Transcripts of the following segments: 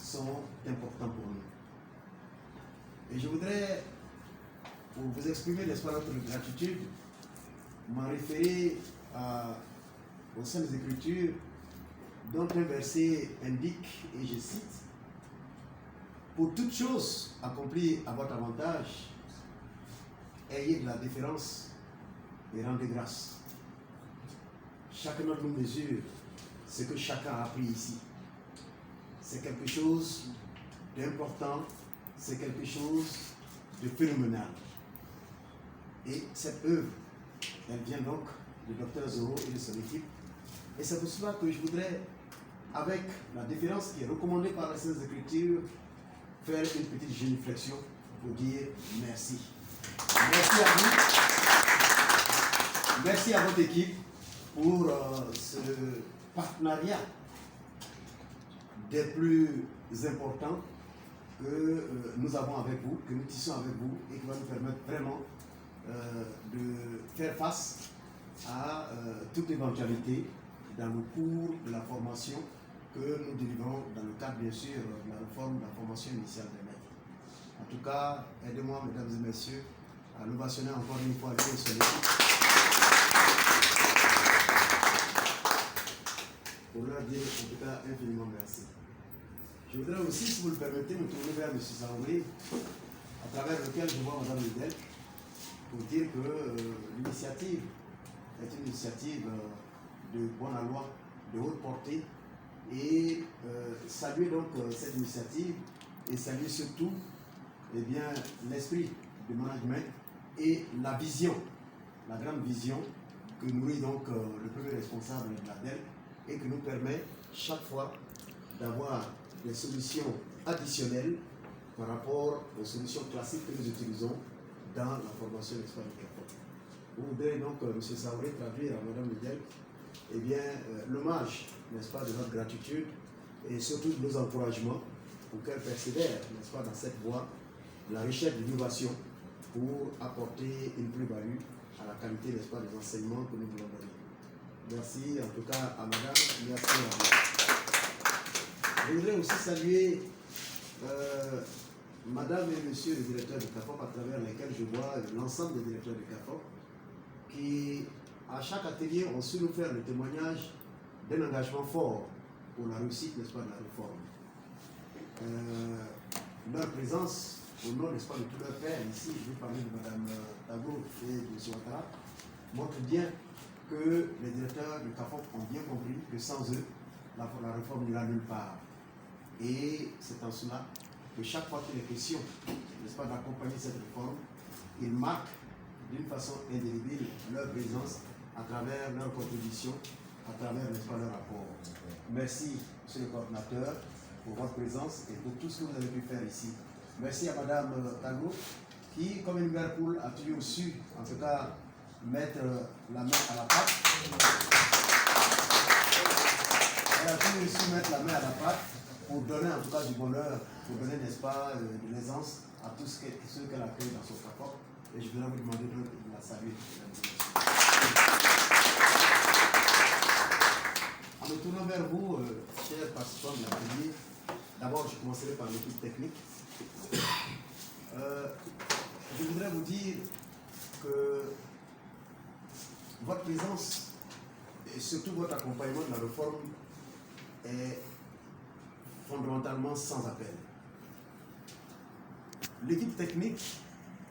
sont importants pour nous. Et je voudrais, pour vous exprimer, n'est-ce pas, notre gratitude, m'en référer aux Saintes Écritures, dont un verset indique, et je cite, « Pour toute chose accomplie à votre avantage, ayez de la déférence et rendez grâce. » Chacun d'entre nous mesure ce que chacun a appris ici. C'est quelque chose d'important, c'est quelque chose de phénoménal. Et cette œuvre, elle vient donc du docteur Zoro et de son équipe. Et c'est pour cela que je voudrais, avec la déférence qui est recommandée par les Saintes Écritures, faire une petite génuflexion pour dire merci. Merci à vous. Merci à votre équipe pour ce partenariat des plus importants que nous avons avec vous, que nous tissons avec vous et qui va nous permettre vraiment de faire face à toute éventualité dans le cours de la formation que nous délivrons dans le cadre, bien sûr, de la réforme de la formation initiale des maîtres. En tout cas, aidez-moi, mesdames et messieurs, à l'ovationner encore une fois sur l'équipe pour leur dire en tout cas infiniment merci. Je voudrais aussi, si vous le permettez, me tourner vers M. Saouré, à travers lequel je vois Mme Lidel, pour dire que l'initiative est une initiative de bonne aloi, de haute portée, et saluer donc cette initiative et saluer surtout l'esprit de management et la vision, la grande vision que nourrit donc le premier responsable de l'ADEL et qui nous permet chaque fois d'avoir des solutions additionnelles par rapport aux solutions classiques que nous utilisons dans la formation d'expert du CAFOP. Vous voudrez donc, M. Saouré, traduire à Mme Lidel l'hommage, n'est-ce pas, de notre gratitude et surtout de nos encouragements pour qu'elle persévère, n'est-ce pas, dans cette voie de la recherche de l'innovation pour apporter une plus-value à la qualité, n'est-ce pas, des enseignements que nous voulons donner. Merci en tout cas à Madame, merci à vous. Je voudrais aussi saluer Madame et Monsieur les directeurs de CAFOP à travers lesquels je vois l'ensemble des directeurs de CAFOP qui, à chaque atelier, ont su nous faire le témoignage d'un engagement fort pour la réussite, n'est-ce pas, de la réforme. Leur présence, au nom, n'est-ce pas, de tous leurs pairs, ici, je vais parler de Mme Tago et de M. Ouattara, montre bien que les directeurs de CAFOP ont bien compris que sans eux, la réforme n'ira nulle part. Et c'est en cela que chaque fois qu'il est question, n'est-ce pas, d'accompagner cette réforme, ils marquent d'une façon indélébile leur présence à travers leur contribution, à travers, n'est-ce pas, leur rapport. Merci, monsieur le coordinateur, pour votre présence et pour tout ce que vous avez pu faire ici. Merci à Madame Tago, qui, comme une mère poule, a toujours su, en tout cas, mettre la main à la pâte. Elle a toujours su mettre la main à la pâte pour donner, en tout cas, du bonheur, pour donner, n'est-ce pas, de l'aisance à tous ceux qu'elle a créés dans son rapport. Et je voudrais vous demander de la saluer. En me tournant vers vous, chers participants de l'atelier, d'abord je commencerai par l'équipe technique. Je voudrais vous dire que votre présence et surtout votre accompagnement de la réforme est fondamentalement sans appel. L'équipe technique,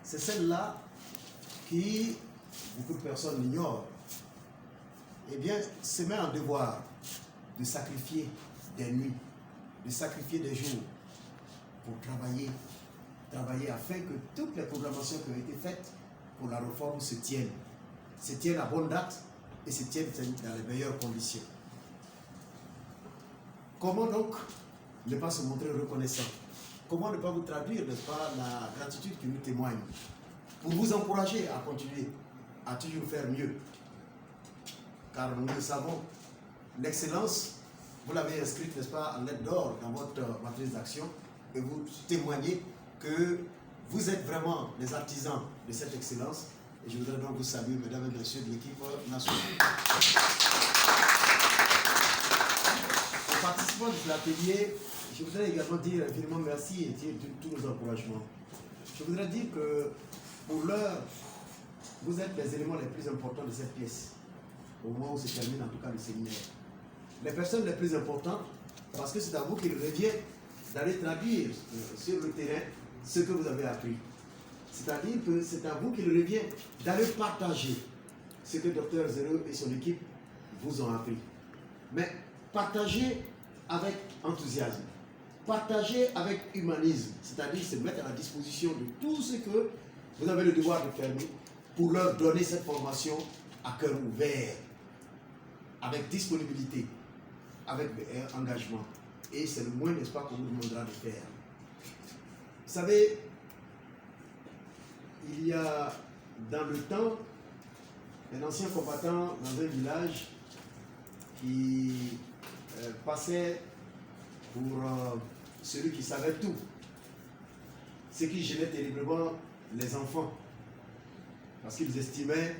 c'est celle-là qui, beaucoup de personnes l'ignorent, eh bien, se met en devoir de sacrifier des nuits, de sacrifier des jours pour travailler afin que toutes les programmations qui ont été faites pour la réforme se tiennent à bonne date et se tiennent dans les meilleures conditions. Comment donc ne pas se montrer reconnaissant? Comment ne pas vous traduire, n'est-ce pas, la gratitude qui nous témoigne pour vous encourager à continuer, à toujours faire mieux? Car nous le savons, l'excellence, vous l'avez inscrite, n'est-ce pas, en lettres d'or dans votre matrice d'action et vous témoignez que vous êtes vraiment les artisans de cette excellence. Et je voudrais donc vous saluer, mesdames et messieurs de l'équipe nationale. Aux participants de l'atelier, je voudrais également dire infiniment merci et dire tous nos encouragements. Je voudrais dire que pour l'heure, vous êtes les éléments les plus importants de cette pièce, au moment où se termine en tout cas le séminaire. Les personnes les plus importantes, parce que c'est à vous qu'il revient d'aller traduire sur le terrain ce que vous avez appris. C'est-à-dire que c'est à vous qu'il revient d'aller partager ce que Dr Zero et son équipe vous ont appris. Mais partagez avec enthousiasme, partagez avec humanisme, c'est-à-dire se mettre à la disposition de tout ce que vous avez le devoir de faire pour leur donner cette formation à cœur ouvert, avec disponibilité, avec engagement. Et c'est le moins, n'est-ce pas, qu'on vous demandera de faire. Vous savez, il y a dans le temps un ancien combattant dans un village qui passait pour celui qui savait tout, ce qui gênait terriblement les enfants, parce qu'ils estimaient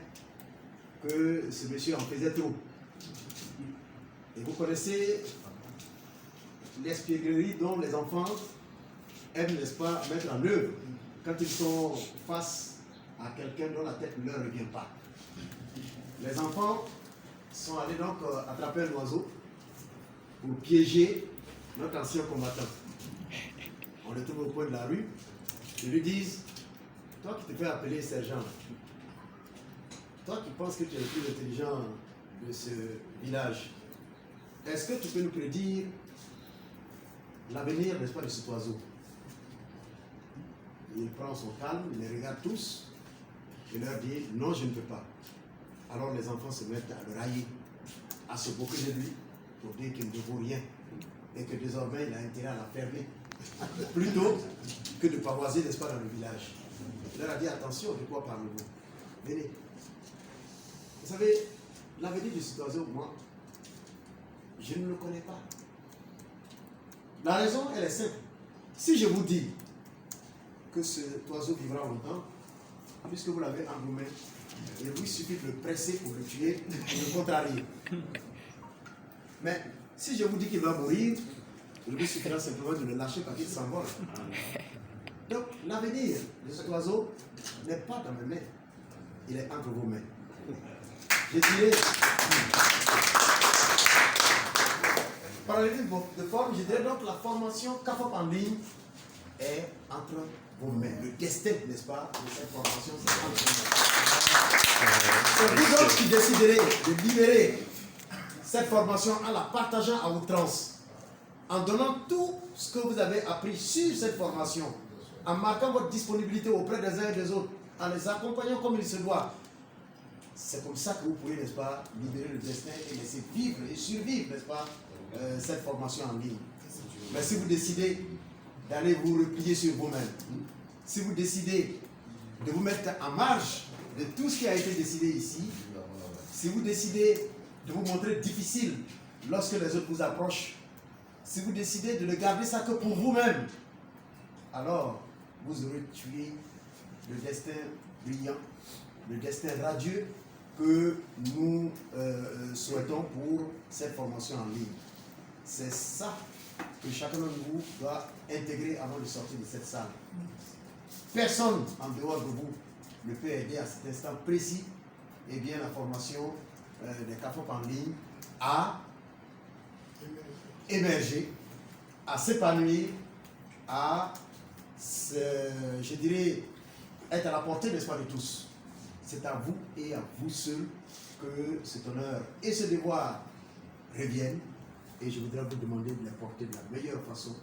que ce monsieur en faisait trop. Et vous connaissez l'espièglerie dont les enfants aiment, n'est-ce pas, mettre en œuvre quand ils sont face à quelqu'un dont la tête ne leur revient pas. Les enfants sont allés donc attraper un oiseau pour piéger notre ancien combattant. On le trouve au coin de la rue. Ils lui disent, toi qui te fais appeler sergent, toi qui penses que tu es le plus intelligent de ce village, est-ce que tu peux nous prédire l'avenir, n'est-ce pas, de cet oiseau? Il prend son calme, il les regarde tous et leur dit, non, je ne peux pas. Alors les enfants se mettent à le railler, à se moquer de lui pour dire qu'il ne vaut rien et que désormais il a intérêt à la fermer plutôt que de pavoiser, n'est-ce pas, dans le village. Il leur a dit, attention, de quoi parlez-vous? Venez. Vous savez, l'avenir de cet oiseau, moi, je ne le connais pas. La raison, elle est simple. Si je vous dis que cet oiseau vivra longtemps, puisque vous l'avez embrumé, il vous suffit de le presser pour le tuer, pour le contrarier. Mais si je vous dis qu'il va mourir, il vous suffira simplement de le lâcher parce qu'il s'envole. Donc l'avenir de cet oiseau n'est pas dans mes mains, il est entre vos mains. Je dirais, parallèlement de forme, je dirais donc la formation CAFOP en ligne est entre vos mains. Le destin, n'est-ce pas, de cette formation, c'est entre vos mains. C'est vous autres qui déciderez de libérer cette formation en la partageant à outrance, en donnant tout ce que vous avez appris sur cette formation, en marquant votre disponibilité auprès des uns et des autres, en les accompagnant comme il se doit. C'est comme ça que vous pourrez, n'est-ce pas, libérer le destin et laisser vivre et survivre, n'est-ce pas, cette formation en ligne. Mais si vous décidez d'aller vous replier sur vous-même, si vous décidez de vous mettre en marge de tout ce qui a été décidé ici, si vous décidez de vous montrer difficile lorsque les autres vous approchent, si vous décidez de ne garder ça que pour vous-même, alors vous aurez tué le destin brillant, le destin radieux que nous souhaitons pour cette formation en ligne. C'est ça que chacun de vous doit intégrer avant de sortir de cette salle. Personne en dehors de vous ne peut aider à cet instant précis la formation des CAFOP en ligne à émerger, à s'épanouir, à, je dirais, être à la portée, n'est-ce pas, de tous. C'est à vous et à vous seuls que cet honneur et ce devoir reviennent. Et je voudrais vous demander de les porter de la meilleure façon.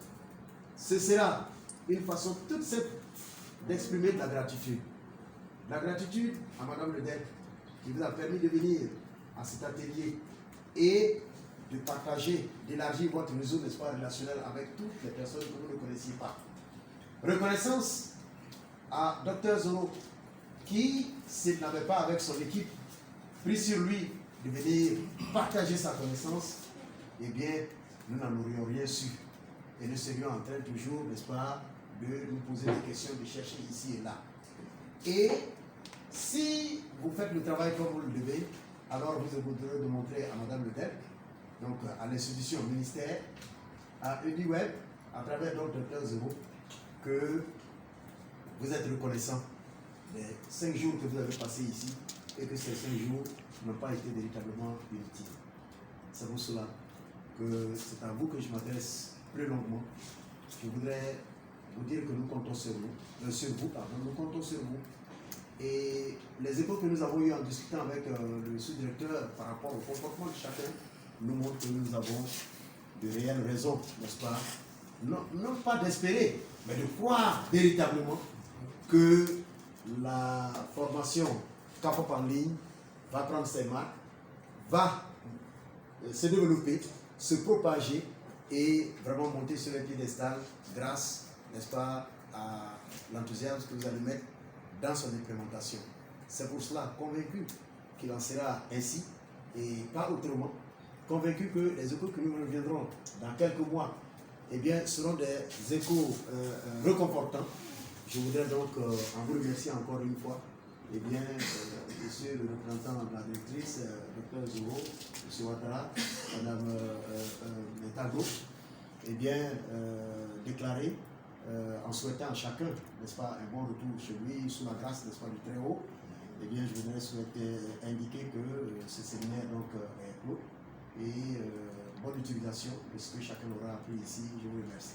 Ce sera une façon toute simple d'exprimer de la gratitude. La gratitude à Madame Ledec qui vous a permis de venir à cet atelier et de partager, d'élargir votre réseau, n'est-ce pas, relationnel avec toutes les personnes que vous ne connaissiez pas. Reconnaissance à Dr Zoro qui, s'il n'avait pas avec son équipe pris sur lui de venir partager sa connaissance, eh bien, nous n'en aurions rien su. Et nous serions en train toujours, n'est-ce pas, de nous poser des questions, de chercher ici et là. Et si vous faites le travail comme vous le devez, alors vous devrez montrer à Madame Ledec, donc à l'institution, au ministère, à UniWeb, à travers donc Dr Zéro, que vous êtes reconnaissant des 5 jours que vous avez passés ici et que ces 5 jours n'ont pas été véritablement inutiles. C'est pour cela que c'est à vous que je m'adresse plus longuement. Je voudrais vous dire que nous comptons sur vous, nous comptons sur vous. Et les échos que nous avons eus en discutant avec le sous-directeur par rapport au comportement de chacun nous montrent que nous avons de réelles raisons, n'est-ce pas? Non pas d'espérer, mais de croire véritablement que la formation K-pop en ligne va prendre ses marques, va se développer, se propager et vraiment monter sur les piédestal grâce, n'est-ce pas, à l'enthousiasme que vous allez mettre dans son implémentation. C'est pour cela, convaincu qu'il en sera ainsi et pas autrement, convaincu que les échos que nous reviendrons dans quelques mois, eh bien, seront des échos réconfortants. Je voudrais donc, en vous remercier encore une fois, eh bien, monsieur le représentant de la directrice, Dr Zéro, monsieur Ouattara, madame Metago, eh bien, déclarer, en souhaitant à chacun, n'est-ce pas, un bon retour chez lui, sous la grâce, n'est-ce pas, du Très-Haut, eh bien, je voudrais souhaiter indiquer que ce séminaire donc, est clos et bonne utilisation de ce que chacun aura appris ici. Je vous remercie.